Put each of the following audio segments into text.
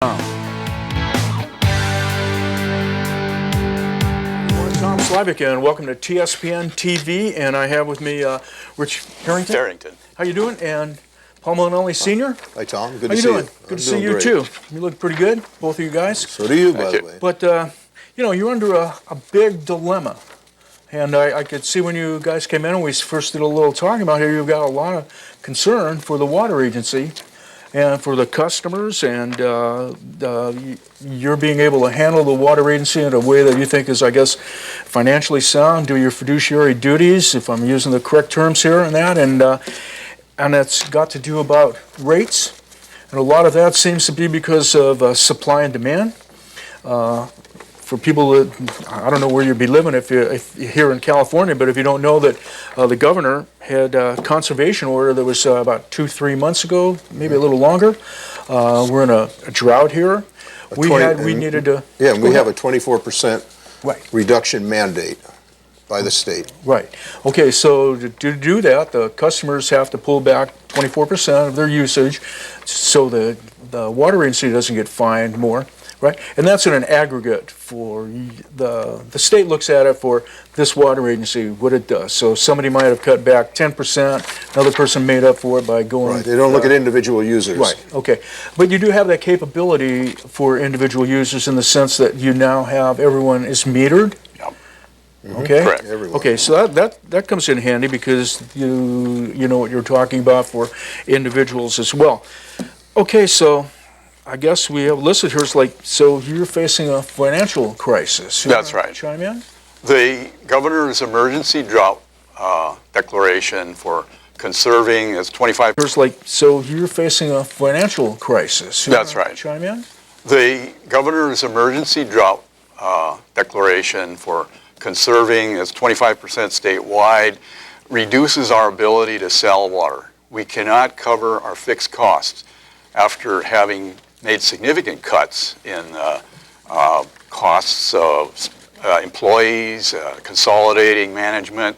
Tom Slavic, and welcome to TSPN TV, and I have with me Rich Harrington. How you doing? And Paul Malinelli Sr. Hi, Tom. Good to see you. Good to see you great. too. You look pretty good, both of you guys. So do you, by the way. But you know, you're under a big dilemma, and I could see when you guys came in and we first did a little talking about here, you've got a lot of concern for the water agency and for the customers, and you're being able to handle the water agency in a way that you think is, I guess, financially sound, do your fiduciary duties, if I'm using the correct terms here, and that, and it's got to do about rates, and a lot of that seems to be because of supply and demand. For people that, I don't know where you'd be living if you're here in California, but if you don't know that the governor had a conservation order that was about 2-3 months ago, maybe a little longer. We're in a drought here. We needed to... Yeah, and we have a 24% right. reduction mandate by the state. Right. Okay, so to do that, the customers have to pull back 24% of their usage so the water agency doesn't get fined more. Right, and that's in an aggregate for the state looks at it for this water agency, what it does. So somebody might have cut back 10%, another person made up for it by going... Right, they don't look at individual users. Right, okay. But you do have that capability for individual users in the sense that you now have everyone is metered. Yep. Okay? Correct. Everyone. Okay, so that comes in handy because you know what you're talking about for individuals as well. Okay, so... I guess we have listed here, it's like, so you're facing a financial crisis. That's right. Chime in? The governor's emergency drought declaration for conserving is 25%. It's like, so you're facing a financial crisis. That's right. Chime in? The governor's emergency drought declaration for conserving is 25% statewide, reduces our ability to sell water. We cannot cover our fixed costs after having made significant cuts in costs of employees, consolidating management,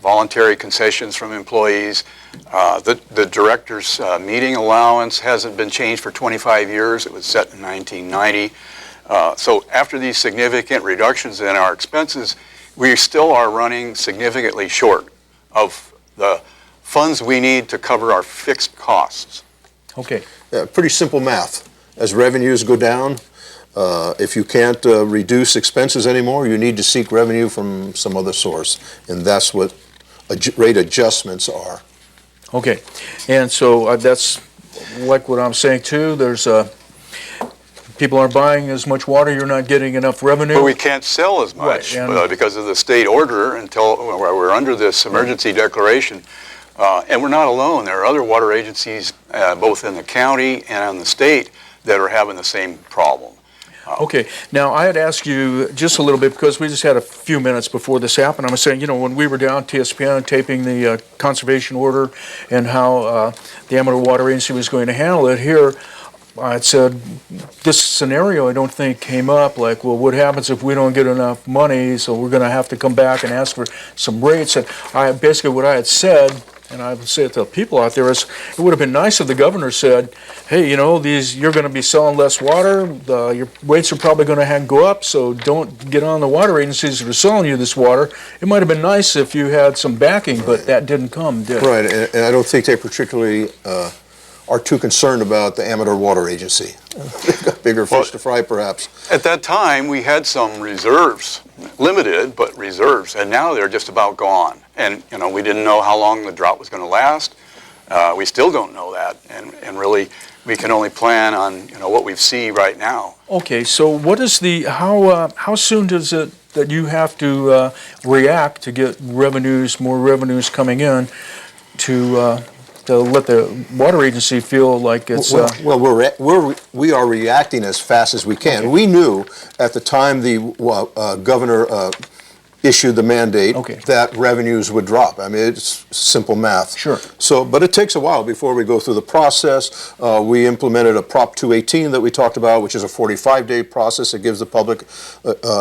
voluntary concessions from employees. The director's meeting allowance hasn't been changed for 25 years. It was set in 1990. So after these significant reductions in our expenses, we still are running significantly short of the funds we need to cover our fixed costs. Okay. Yeah, pretty simple math. As revenues go down, if you can't reduce expenses anymore, you need to seek revenue from some other source. And that's what rate adjustments are. Okay. And so that's like what I'm saying too. There's people aren't buying as much water, you're not getting enough revenue. But we can't sell as much because of the state order until we're under this emergency declaration. And we're not alone. There are other water agencies, both in the county and in the state, that are having the same problem. Okay. Now, I had asked you just a little bit, because we just had a few minutes before this happened. I was saying, you know, when we were down TSPN taping the conservation order and how the Amateur Water Agency was going to handle it, here I had said, this scenario I don't think came up, like, well, what happens if we don't get enough money, so we're going to have to come back and ask for some rates. And basically what I had said, and I would say it to people out there, is it would have been nice if the governor said, hey, you know, you're going to be selling less water, your rates are probably going to go up, so don't get on the water agencies that are selling you this water. It might have been nice if you had some backing, but that didn't come, did it? Right, and I don't think they particularly are too concerned about the Amateur Water Agency. They've got bigger fish to fry, perhaps. At that time, we had some reserves, limited, but reserves, and now they're just about gone. And, you know, we didn't know how long the drought was going to last. We still don't know that, and really, we can only plan on, you know, what we see right now. Okay, so what is how soon does it that you have to react to get more revenues coming in to let the water agency feel like it's... Well, we are reacting as fast as we can. Okay. We knew at the time the governor issued the mandate that revenues would drop. I mean, it's simple math. Sure. So, but it takes a while before we go through the process. We implemented a Prop 218 that we talked about, which is a 45-day process. It gives the public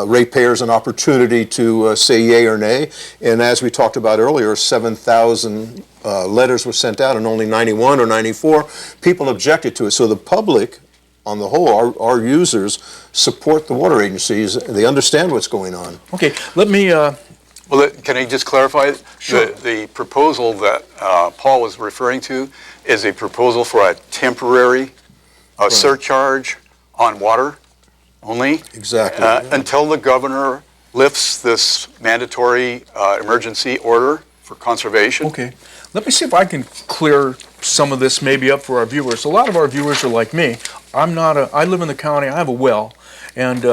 ratepayers an opportunity to say yay or nay. And as we talked about earlier, 7,000 letters were sent out, and only 91 or 94 people objected to it. So the public on the whole, our users support the water agencies. They understand what's going on. Okay, let me, Well, can I just clarify? Sure. The proposal that Paul was referring to is a proposal for a temporary surcharge on water only. Exactly. Until the governor lifts this mandatory emergency order for conservation. okay, let me see if I can clear some of this maybe up for our viewers. A lot of our viewers are like me. I live in the county, I have a well, and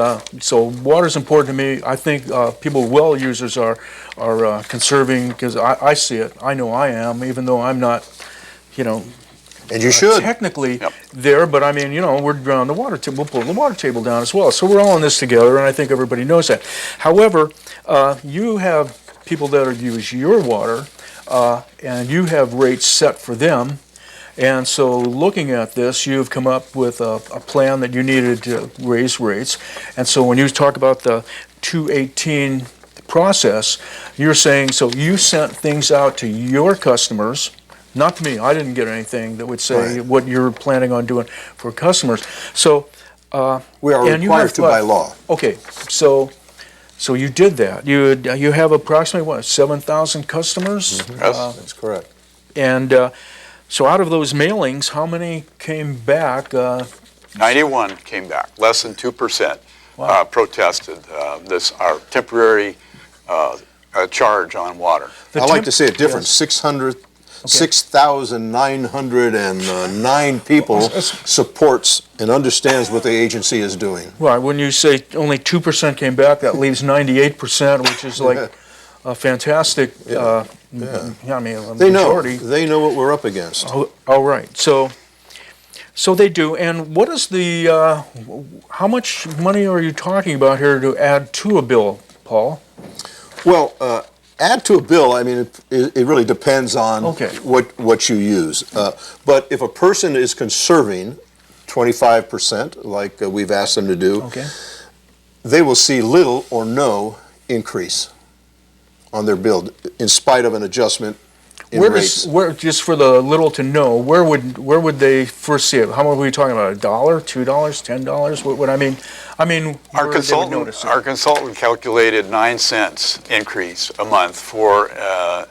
so water's important to me. I think people, well users are conserving, because I see it. I know I am, even though I'm not, And you should. technically Yep. there, but I mean, we're on the water table, we'll pull the water table down as well. So we're all in this together, and I think everybody knows that. However, you have people that use your water, and you have rates set for them. And so looking at this, you've come up with a plan that you needed to raise rates. And so when you talk about the 218 process, you're saying, so you sent things out to your customers, not to me. I didn't get anything that would say Right. what you're planning on doing for customers. So We are and you required have, to by law. okay, so you did that. You have approximately what, 7,000 customers? Yes. That's correct. And so out of those mailings, how many came back? 91 came back, less than 2% Wow. protested our temporary charge on water. I like to say it different. Yes. 6,909 people supports and understands what the agency is doing. Right, when you say only 2% came back, that leaves 98%, which is like a fantastic, I mean, a They know. majority. They know what we're up against. Oh, all right, so they do. And what is the, how much money are you talking about here to add to a bill, Paul? Well, add to a bill, I mean, it really depends on Okay. what you use. But if a person is conserving 25%, like we've asked them to do, Okay. they will see little or no increase on their bill, in spite of an adjustment in rates. Just for the little to know, where would they first see it? How much are we talking about? $1, $2, $10? What would I mean? Our where they would consultant, notice it? our consultant calculated 9 cents increase a month for a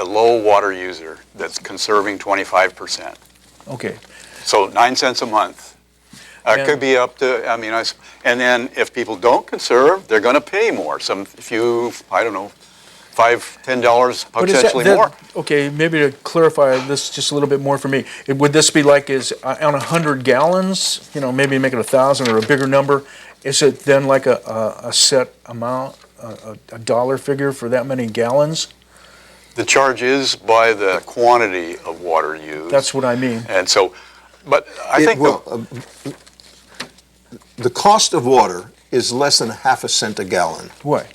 low water user that's conserving 25%. Okay. So 9 cents a month. It And- could be up to, and then if people don't conserve, they're going to pay more. I don't know, $5, $10, But is potentially more. Okay, maybe to clarify this just a little bit more for me, would this be like on 100 gallons, maybe make it 1,000 or a bigger number? Is it then like a set amount, a dollar figure for that many gallons? The charge is by the quantity of water used. That's what I mean. And so, but I think The cost of water is less than half a cent a gallon. What?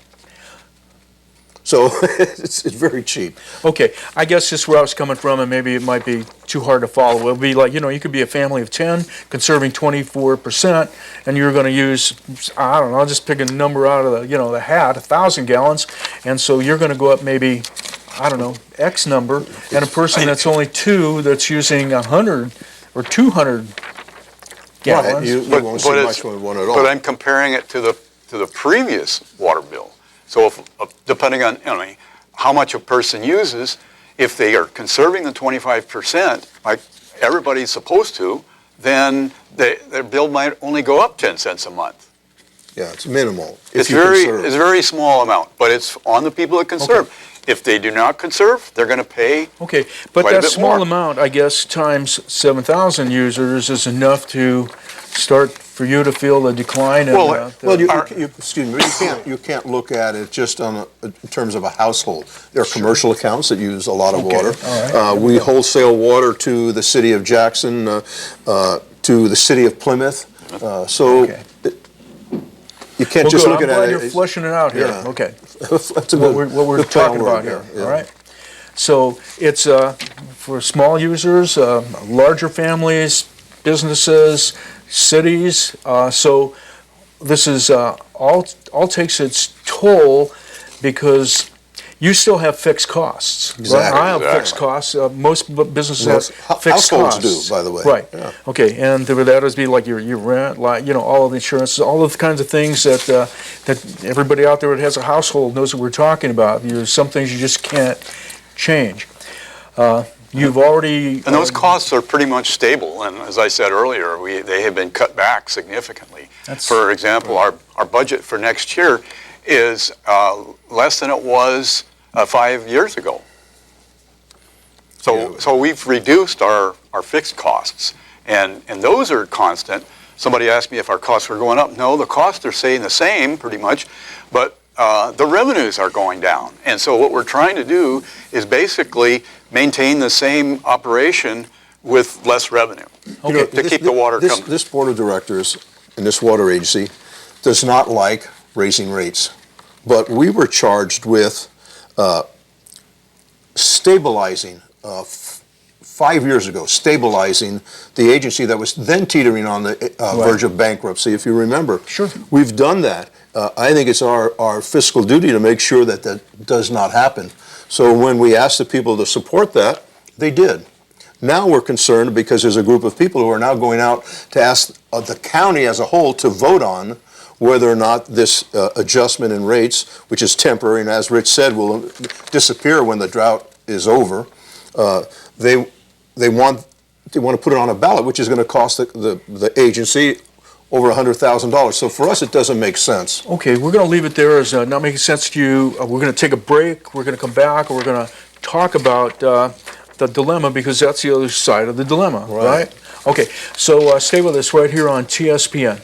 So it's very cheap. Okay, I guess just where I was coming from, and maybe it might be too hard to follow. It would be like, you could be a family of 10, conserving 24%, and you're going to use, I don't know, I'll just pick a number out of the hat, 1,000 gallons, and so you're going to go up maybe, I don't know, X number, and a person that's only 2 that's using 100 or 200 gallons. Right, you won't see much with one at all. But I'm comparing it to the previous water bill. So depending on how much a person uses, if they are conserving the 25%, like everybody's supposed to, then their bill might only go up 10 cents a month. Yeah, it's minimal. It's a very small amount, but it's on the people that conserve. Okay. If they do not conserve, they're going to pay. Okay, but quite a that bit small more. amount, I guess, times 7,000 users is enough to start for you to feel the decline. Well, Excuse me, you can't look at it just in terms of a household. There are commercial accounts that use a lot of Okay, water. all right. We wholesale water to the city of Jackson, to the city of Plymouth. Okay. You can't Well, just good. look I'm at glad it. you're fleshing it out here. Yeah. Okay. That's a What good- we're good plan talking word about there, here, yeah. all right? So it's for small users, larger families, businesses, cities. So this is all takes its toll because you still have fixed costs. Right? Exactly. I have fixed costs. Most businesses Most have fixed households costs. do, by the way. Right. Yeah. Okay, and that would be like your rent, like, you know, all of the insurance, all of the kinds of things that that everybody out there that has a household knows what we're talking about. There's some things you just can't change. You've already... And those costs are pretty much stable, and as I said earlier, they have been cut back significantly. For example, our budget for next year is less than it was 5 years ago. So we've reduced our fixed costs, and those are constant. Somebody asked me if our costs were going up. No, the costs are staying the same pretty much, but the revenues are going down. And so what we're trying to do is basically maintain the same operation with less revenue to keep the water coming. This board of directors and this water agency does not like raising rates, but we were charged with stabilizing 5 years ago, stabilizing the agency that was then teetering on the verge of bankruptcy, if you remember. Sure. We've done that. I think it's our fiscal duty to make sure that that does not happen. So when we asked the people to support that, they did. Now we're concerned because there's a group of people who are now going out to ask the county as a whole to vote on whether or not this adjustment in rates, which is temporary and as Rich said will disappear when the drought is over, they want to put it on a ballot, which is going to cost the agency over $100,000. So for us, it doesn't make sense. Okay, we're going to leave it there as not making sense to you. We're going to take a break. We're going to come back, and we're going to talk about the dilemma, because that's the other side of the dilemma, right? Okay, so stay with us right here on TSPN.